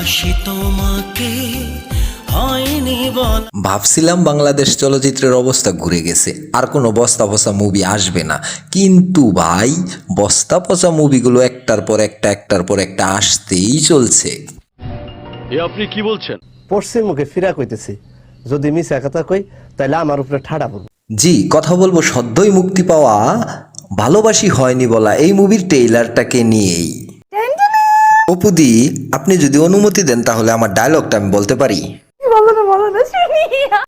ভালোবাসি তোমাকে হয়নি বল। ভাবছিলাম বাংলাদেশ চলচ্চিত্রের অবস্থা ঘুরে গেছে, আর কোনো বস্তা পচা মুভি আসবে না, কিন্তু ভাই বস্তা পচা মুভিগুলো একটার পর একটা আসতেই চলছে। আপনি কি বলছেন? পশ্চিম মুখে ফিরা কইতেছি, যদি মিছা কথা কই তাহলে আমার উপরে ঠাড়া পড়বে। জি, কথা বলবো সদ্যই মুক্তি পাওয়া ভালোবাসি হয়নি বলা এই মুভির ট্রেইলারটাকে নিয়েই। অপুদি, আপনি যদি অনুমতি দেন তাহলে আমার ডায়লগটা আমি বলতে পারি।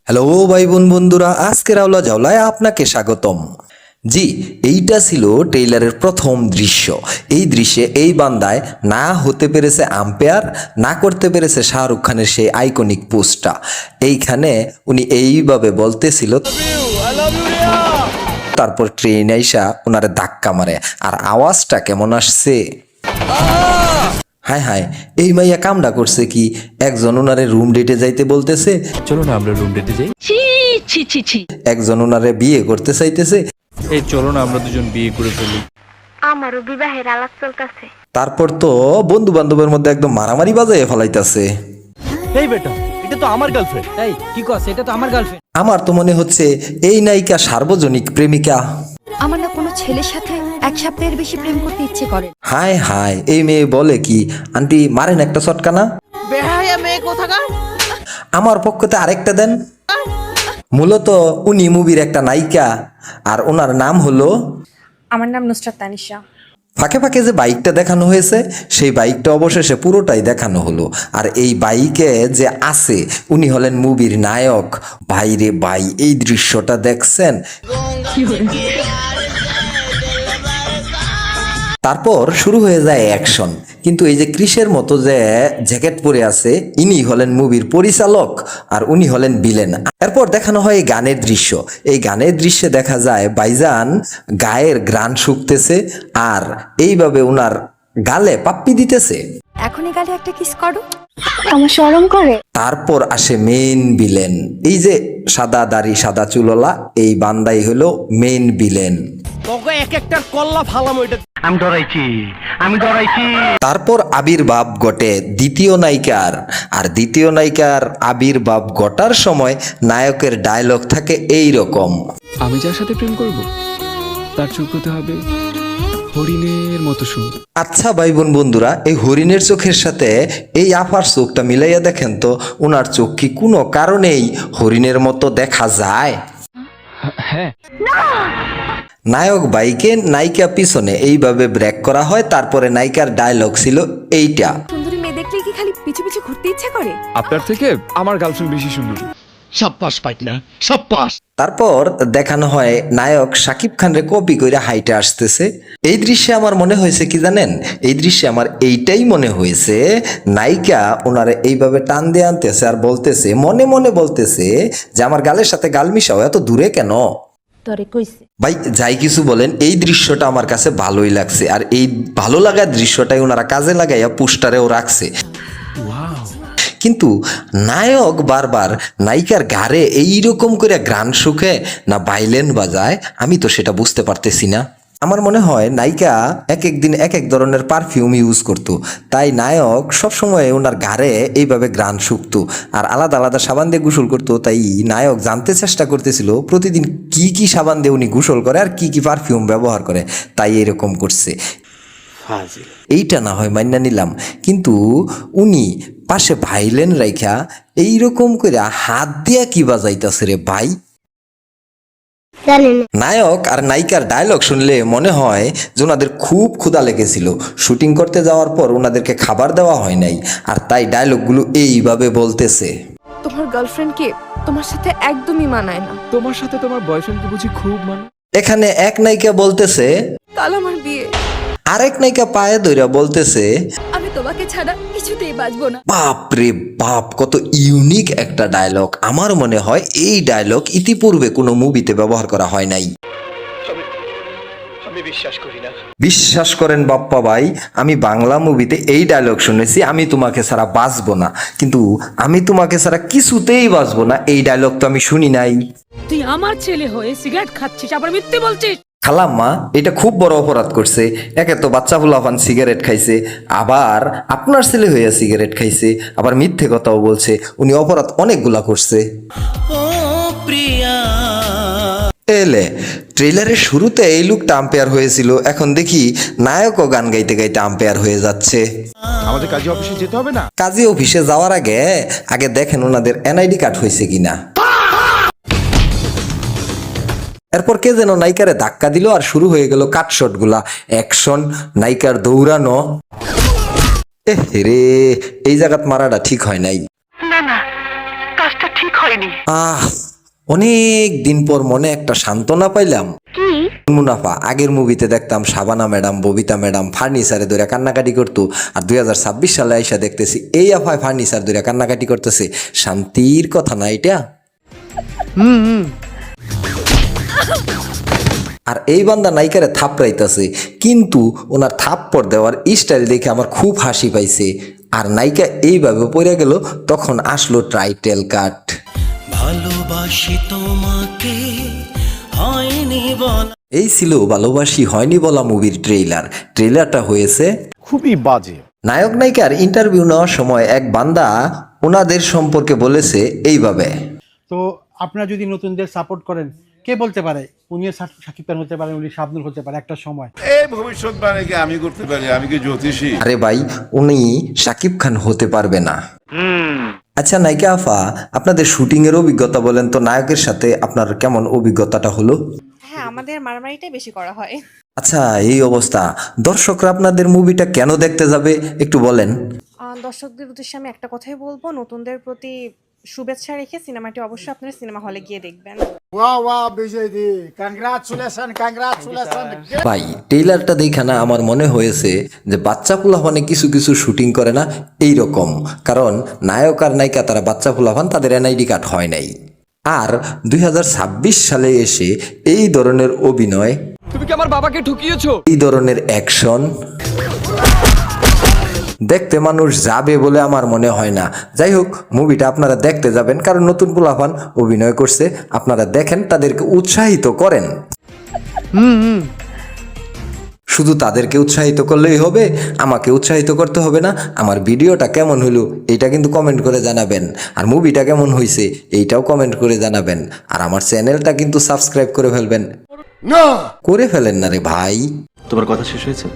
হ্যালো ভাই বোন বন্ধুরা, আজকের আওলা জাওলায় আপনাকে স্বাগতম। জি, এইটা ছিল ট্রেইলারের প্রথম দৃশ্য। এই দৃশ্যে এই বান্দায় না হতে পেরেছে আম্পায়ার, না করতে পেরেছে শাহরুখ খানের সেই আইকনিক পোস্টটা। এইখানে উনি এইভাবে বলতেছিল, তারপর ট্রেন আইসা ওনারে ধাক্কা মারে, আর আওয়াজটা কেমন আসছে, হায় হায়, এই মাইয়া কামডা করছে কি, একজন ওনারে রুম ডেটে যাইতে বলতেছে, চলো না আমরা রুম ডেটে যাই। একজন ওনারে বিয়ে করতে চাইতেছে, এই চলো না আমরা দুজন বিয়ে করে ফেলি। আমারও বিবাহের আলাপ চলতেছে। তারপর তো বন্ধু বান্ধবের মধ্যে একদম মারামারি বাজায় ফেলাইতেছে। এই বেটা, এটা তো আমার গার্লফ্রেন্ড। এই কি কস, এটা তো আমার গার্লফ্রেন্ড। আমার তো মনে হচ্ছে এই নায়িকা সার্বজনিক প্রেমিকা। আমার না কোনো ছেলের সাথে এক সপ্তাহের বেশি প্রেম করতে ইচ্ছে করে। হায় হায়, এই মেয়ে বলে কি, আন্টি মারেন একটা চটকানা, বেহায়া মেয়ে কোথাকার। আমার পক্ষতে আরেকটা দেন। মূলত উনি মুভির একটা নায়িকা, আর ওনার নাম হলো, আমার নাম নুসরাত তানিশা। ফাঁকে ফাঁকে যে বাইকটা দেখানো হয়েছে, সেই বাইকটা অবশেষে পুরোটাই দেখানো হলো। আর এই বাইকে যে আছে উনি হলেন মুভির নায়ক। ভাই রে ভাই, এই দৃশ্যটা দেখছেন? তারপর শুরু হয়ে যায় অ্যাকশন, কিন্তু এই যে ক্রিসের মতো যে জ্যাকেট পরে আছে, ইনি হলেন মুভির পরিচালক, আর উনি হলেন ভিলেন। এরপর দেখানো হয় এই গানের দৃশ্য। এই গানের দৃশ্যে দেখা যায় ভাইজান গায়ের গ্রান শুকতেছে, আর এইভাবে ওনার গালে পাপ্পি দিতেছে। এখনই গালে একটা কিস করো, আমার শরম করে। তারপর আসে মেইন ভিলেন, এই যে সাদা দাড়ি সাদা চুলওয়ালা, এই বান্দাই হলো মেইন ভিলেন। তোকে এক একটা কল্লা ফালাম ওইটা। আমি ডরাইছি। তারপর আবির্ভাব ঘটে দ্বিতীয় নায়িকার, আর দ্বিতীয় নায়িকার আবির্ভাব ঘটার সময় নায়কের ডায়লগ থাকে এই রকম, আমি যার সাথে প্রেম করব তার চোখ হতে হবে হরিণের মতো সুন্দর। আচ্ছা ভাই বোন বন্ধুরা, এই হরিণের চোখের সাথে এই আপার চোখটা মিলাইয়া দেখেন তো, ওনার চোখ কি কোনো কারণেই হরিণের মতো দেখা যায়? হ্যাঁ, নায়ক বাইকে নায়িকা পিছনে এইভাবে ব্রেক করা হয়। তারপরে নায়িকার ডায়লগ ছিল এইটা, সুন্দরী মেয়ে দেখলে কি খালি পিছু পিছু ঘুরতে ইচ্ছে করে? আপনার থেকে আমার গার্লফ্রেন্ড বেশি সুন্দর। সাব্বাস পাইটনা, সাব্বাস। তারপর দেখানো হয় নায়ক শাকিব খানরে কপি করে হাইটে আসতেছে। এই দৃশ্যে আমার মনে হয়েছে কি জানেন, এই দৃশ্যে আমার এইটাই মনে হয়েছে, নায়িকা ওনারে এইভাবে টান দিয়ে আনতেছে আর বলতেছে, মনে মনে বলতেছে যে আমার গালের সাথে গাল মিশাও, এত দূরে কেন? তরে কইছে। ভাই যাই কিছু বলেন, এই দৃশ্যটা আমার কাছে ভালোই লাগছে, আর এই ভালো লাগার দৃশ্যটাই ওনারা কাজে লাগাইয়া পোস্টারেও রাখছে। কিন্তু নায়ক বারবার নায়িকার ঘাড়ে এইরকম করে গান শুকে না ভাইলেন বাজায়, আমি তো সেটা বুঝতে পারতেছি না। আমার মনে হয় নায়িকা এক এক দিন এক এক ধরনের পারফিউম ইউজ করতো, তাই নায়ক সবসময় ওনার ঘাড়ে এইভাবে গ্রান শুকতো, আর আলাদা আলাদা সাবান দিয়ে গোসল করতো। তাই নায়ক জানতে চেষ্টা করতেছিল প্রতিদিন কি কি সাবান দিয়ে উনি গোসল করে আর কি কি পারফিউম ব্যবহার করে, তাই এরকম করছে। এইটা না হয় মাইনা নিলাম, কিন্তু উনি পাশে ভাইলেন রাইখা এইরকম করে হাত দিয়া কি বাজাইতাছে রে ভাই। নায়ক আর নায়িকার ডায়লগ শুনলে মনে হয় যে ওনাদের খুব ক্ষুধা লেগেছিল, শুটিং করতে যাওয়ার পর ওনাদেরকে খাবার দেওয়া হয় নাই, আর তাই ডায়লগগুলো এইভাবে বলতেছে, তোমার গার্লফ্রেন্ডকে তোমার সাথে একদমই মানায় না। তোমার সাথে তোমার বয়ফ্রেন্ডকে বুঝি খুব মানে। এখানে এক নায়িকা বলতেছে, কাল আমার বিয়ে। আরেক নায়িকা পায়ে ধইরা বলতেছে, আমি তোমাকে ছাড়া কিছুতেই বাঁচবো না। বাপ রে বাপ, কত ইউনিক একটা ডায়লগ। আমার মনে হয় এই ডায়লগ ইতিপূর্বে কোনো মুভিতে ব্যবহার করা হয় নাই। আমি বিশ্বাস করি না। বিশ্বাস করেন বাপ্পা ভাই, আমি বাংলা মুভিতে এই ডায়লগ শুনেছি, আমি তোমাকে ছাড়া বাঁচবো না, কিন্তু আমি তোমাকে ছাড়া কিছুতেই বাঁচবো না এই ডায়লগ তো আমি শুনি নাই। তুই আমার ছেলে হয়ে সিগারেট খাচ্ছিস, আবার মিথ্যে বলছিস। খালাম্মা এটা খুব বড় অপরাধ করছে। একে তো বাচ্চা ফুলাফান সিগারেট খাইছে, আবার আপনার ছেলে হইয়া সিগারেট খাইছে, আবার মিথ্যে কথাও বলছে। উনি অপরাধ অনেকগুলা করছে। ও প্রিয়া এলে ট্রেলারের শুরুতে এই লুকটা আম্পায়ার হয়েছিল, এখন দেখি নায়কও গান গাইতে গাইতে আম্পায়ার হয়ে যাচ্ছে। আমাদের কাজে অফিসে যেতে হবে না? কাজী অফিসে যাওয়ার আগে আগে দেখেন ওনাদের এনআইডি কার্ড হয়েছে কিনা। এরপর কে যেন নায়িকারে ধাক্কা দিল আর শুরু হয়ে গেল কাটশট গুলা, অ্যাকশন, নায়িকার দৌড়ানো। রে এই জায়গাত মারাটা ঠিক হয় নাই। না না, কাজটা ঠিক হয়নি। অনেক দিন পর মনে একটা সান্ত্বনা পাইলাম। কি মুনাফা আগের মুভিতে দেখতাম শাবানা ম্যাডাম, ববিতা ম্যাডাম ফার্নিচারে ধরে কান্নাকাটি করতো, আর 2026 সালে আইসা দেখতেছি এই আফায় ফার্নিচার ধরে কান্নাকাটি করতেছে। শান্তির কথা না এটা? আর এই বান্দা নায়িকারে থাপড়াইতেছে, কিন্তু ওনার থাপ্পড় দেওয়ার স্টাইল দেখে আমার খুব হাসি পাইছে। আর নায়িকা এইভাবে পড়ে গেল, তখন আসলো টাইটেল কাট। ভালোবাসি তোমাকে হয়নি বলা। এই ছিল ভালোবাসি হয়নি বলা মুভির ট্রেইলার। ট্রেইলারটা হয়েছে খুবই বাজে। নায়ক নায়িকার ইন্টারভিউ নেওয়ার সময় এক বান্দা ওনাদের সম্পর্কে বলেছে এইভাবে। তো আপনারা যদি নতুনদের সাপোর্ট করেন, কে বলতে পারে উনিও শাকিব খান হতে পারে, উনি শাবনূর হতে পারে একটা সময়। এই ভবিষ্যৎবাণী কি আমি করতে পারি? আমি কি জ্যোতিষী? আরে ভাই, উনি শাকিব খান হতে পারবে না। আচ্ছা নায়িকা আফা, আপনাদের শুটিং এর অভিজ্ঞতা বলেন তো, নায়কের সাথে আপনার কেমন অভিজ্ঞতাটা হলো? হ্যাঁ, আমাদের মারামারিটাই বেশি করা হয়। আচ্ছা এই অবস্থা, দর্শকরা আপনাদের মুভিটা কেন দেখতে যাবে একটু বলেন। দর্শকদের উদ্দেশ্যে আমি একটা কথাই বলবো, নতুনদের প্রতি শুভেচ্ছা রেখে সিনেমাটি অবশ্যই আপনারা সিনেমা হলে গিয়ে দেখবেন। ভাই ট্রেইলারটা দেখে না আমার মনে হয়েছে যে বাচ্চা পোলাপানে কিছু কিছু শুটিং করে না এই রকম, কারণ নায়ক আর নায়িকা তারা বাচ্চা পোলাপান, তাদের এনআইডি কার্ড হয় নাই। আর 2026 সালে এসে এই ধরনের অভিনয়, তুমি কি আমার বাবাকে ঠকিয়েছো? এই ধরনের অ্যাকশন দেখতে মানুষ যাবে বলে আমার মনে হয় না। যাই হোক, মুভিটা আপনারা দেখতে যাবেন, কারণ নতুন পোলাপান অভিনয় করছে, আপনারা দেখেন, তাদেরকে উৎসাহিত করেন। শুধু তাদেরকে উৎসাহিত করলেই হবে, আমাকে উৎসাহিত করতে হবে না। আমার ভিডিওটা কেমন হলো এইটা কিন্তু কমেন্ট করে জানাবেন, আর মুভিটা কেমন হয়েছে এইটাও কমেন্ট করে জানাবেন। আর আমার চ্যানেলটা কিন্তু সাবস্ক্রাইব করে ফেলবেন। করে ফেলেন না রে ভাই। তোমার কথা শেষ হয়েছে?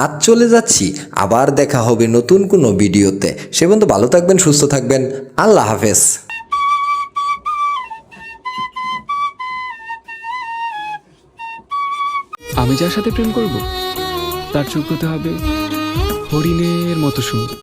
আজ চলে যাচ্ছি, আবার দেখা হবে নতুন কোনো ভিডিওতে। সে পর্যন্ত ভালো থাকবেন, সুস্থ থাকবেন। আল্লাহ হাফেজ। আমি যার সাথে প্রেম করব তার চোখ হতে হবে হরিণের মতো সুন্দর।